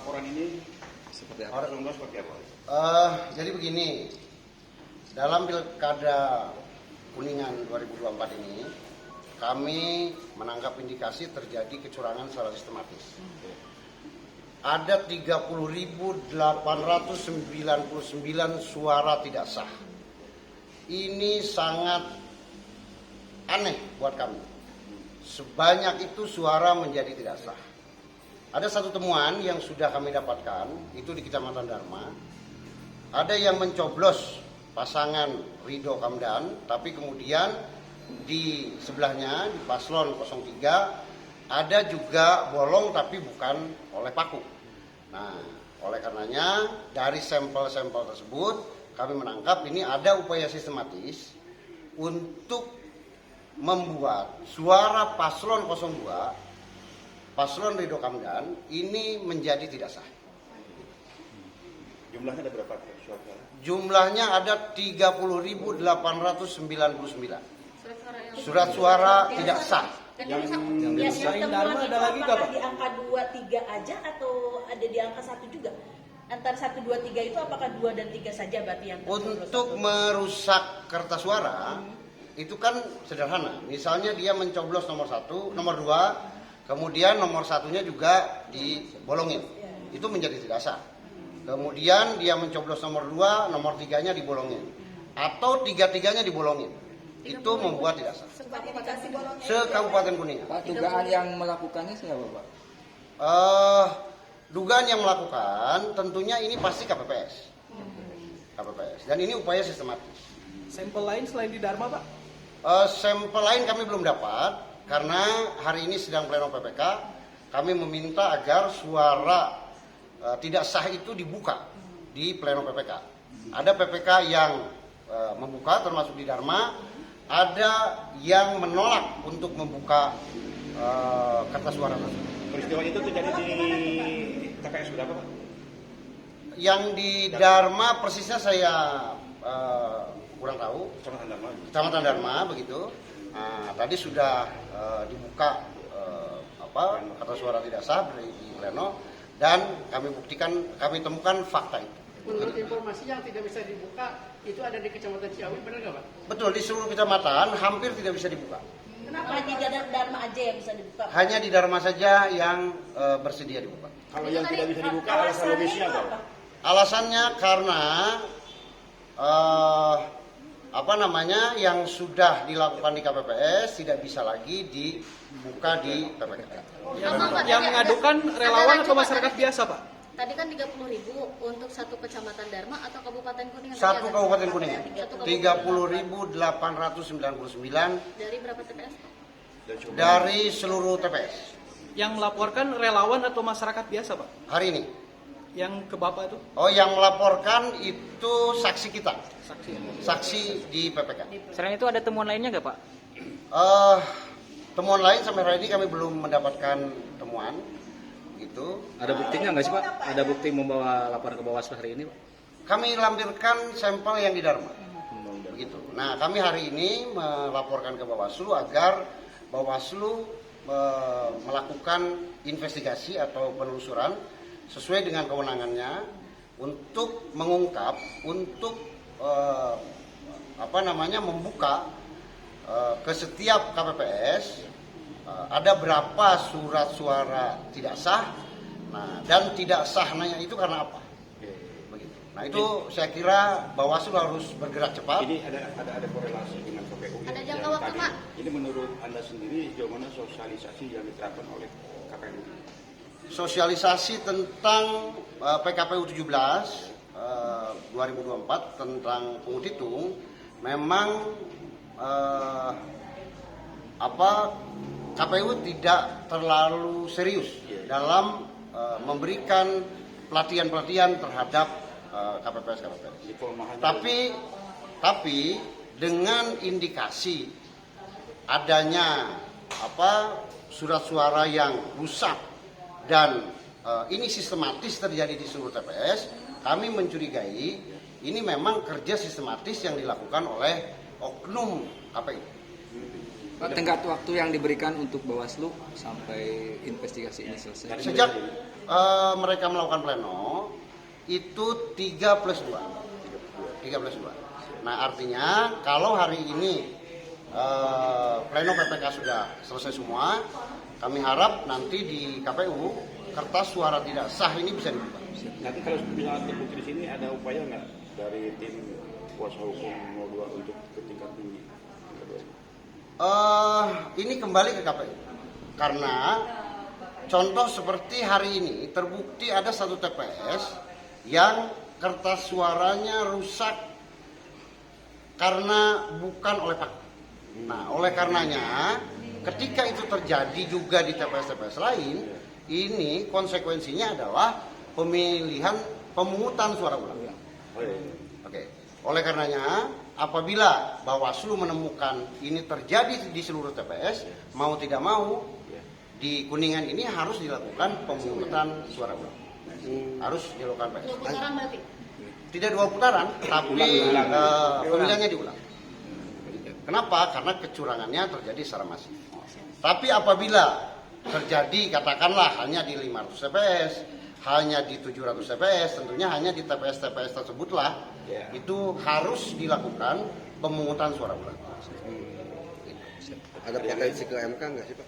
laporan ini seperti apa? Jadi begini, dalam Pilkada Kuningan 2024 ini, kami menangkap indikasi terjadi kecurangan secara sistematis. Ada 30.899 suara tidak sah. Ini sangat aneh buat kami. Sebanyak itu suara menjadi tidak sah. Ada satu temuan yang sudah kami dapatkan, itu di Kecamatan Dharma. Ada yang mencoblos pasangan Ridho Kamdan, tapi kemudian di sebelahnya, di paslon 03, ada juga bolong tapi bukan oleh paku. Nah, oleh karenanya dari sampel-sampel tersebut, kami menangkap ini ada upaya sistematis untuk membuat suara paslon 02, paslon Ridho Kamdan ini menjadi tidak sah. Jumlahnya ada berapa suara? Jumlahnya ada 30.899 surat suara tidak sah. Yang temuan itu apakah di angka 2, 3 aja atau ada di angka 1 juga? Antara 1, 2, 3 itu apakah 2 dan 3 saja berarti yang Untuk merusak kertas suara itu kan sederhana. Misalnya dia mencoblos nomor 1, nomor 2, kemudian nomor 1-nya juga dibolongin. Itu menjadi tidak sah. Kemudian dia mencoblos nomor 2, nomor 3-nya dibolongin. Atau 3-3-nya dibolongin. Itu membuat tidak sah. Se-Kabupaten Kuningan. Pak, dugaan yang melakukannya siapa, Pak? Dugaan yang melakukan tentunya ini pasti KPPS. Dan ini upaya sistematis. Sampel lain selain di Dharma, Pak? Sampel lain kami belum dapat. Karena hari ini sedang pleno PPK, kami meminta agar suara tidak sah itu dibuka di pleno PPK. Ada PPK yang membuka termasuk di Dharma, ada yang menolak untuk membuka kertas suara tersebut. Peristiwa itu terjadi di TPS berapa, Pak? Yang di Dharma persisnya saya kurang tahu. Kecamatan Dharma begitu. Nah, tadi sudah dibuka kertas suara tidak sah di pleno dan kami buktikan, kami temukan fakta itu. Menurut informasi yang tidak bisa dibuka itu ada di Kecamatan Ciawi, benar nggak, Pak? Betul, di seluruh kecamatan hampir tidak bisa dibuka. Kenapa hanya di Dharma aja yang bisa dibuka? Hanya di Dharma saja yang bersedia dibuka. Kalau yang tidak bisa dibuka alasan logisnya apa? Alasannya karena yang sudah dilakukan di KPPS tidak bisa lagi dibuka di PPK. Yang mengadukan relawan atau masyarakat biasa, Pak? Tadi kan 30.000 untuk satu kecamatan Dharma atau Kabupaten Kuningan? Satu Kabupaten Kuningan. 30.899 Dari berapa TPS? dari seluruh TPS. Yang melaporkan relawan atau masyarakat biasa, Pak? Hari ini. Yang ke Bapak itu? Oh, yang melaporkan itu saksi kita. Saksi di PPK. Selain itu ada temuan lainnya nggak, Pak? Temuan lain sampai hari ini kami belum mendapatkan temuan. Gitu. Ada buktinya nggak sih, Pak? Ada bukti membawa laporan ke Bawaslu hari ini, Pak? Kami lampirkan sampel yang di Dharma. Begitu. Nah, kami hari ini melaporkan ke Bawaslu agar Bawaslu melakukan investigasi atau penelusuran sesuai dengan kewenangannya untuk mengungkap, untuk membuka ke setiap KPPS ada berapa surat suara tidak sah, nah dan tidak sahnya itu karena apa? Begitu. Nah itu saya kira Bawaslu harus bergerak cepat. Ini ada korelasi dengan KPU. Ada jangka waktu, Pak? Ini menurut Anda sendiri sejauh mana sosialisasi yang diterapkan oleh KPU? Sosialisasi tentang PKPU 17 2024 tentang pengutitung memang KPU tidak terlalu serius dalam memberikan pelatihan-pelatihan terhadap KPPS. Tapi dengan indikasi adanya surat suara yang rusak dan ini sistematis terjadi di seluruh TPS, kami mencurigai ini memang kerja sistematis yang dilakukan oleh oknum KPU. Tenggat waktu yang diberikan untuk Bawaslu sampai investigasi ini selesai? Sejak mereka melakukan pleno itu 3+2. 3+2. Nah artinya kalau hari ini pleno PPK sudah selesai semua, kami harap nanti di KPU kertas suara tidak sah ini bisa dibuka. Nanti kalau misalnya terbukti di sini ada upaya nggak dari tim kuasa hukum 02 untuk ke tingkat tinggi? Ini kembali ke KPU karena contoh seperti hari ini terbukti ada satu TPS yang kertas suaranya rusak karena bukan oleh Pak. Nah, oleh karenanya ketika itu terjadi juga di TPS-TPS lain, ini konsekuensinya adalah pemungutan suara ulang. Oke. Oleh karenanya, apabila Bawaslu menemukan ini terjadi di seluruh TPS, mau tidak mau di Kuningan ini harus dilakukan pemungutan suara ulang. Harus dilakukan PS. 2 putaran berarti? Tidak 2 putaran, tapi pemilihannya diulang. Kenapa? Karena kecurangannya terjadi secara masif. Tapi apabila terjadi katakanlah hanya di 500 TPS, hanya di 700 TPS, tentunya hanya di TPS-TPS tersebutlah itu harus dilakukan pemungutan suara ulang. Ada potensi ke MK nggak sih Pak?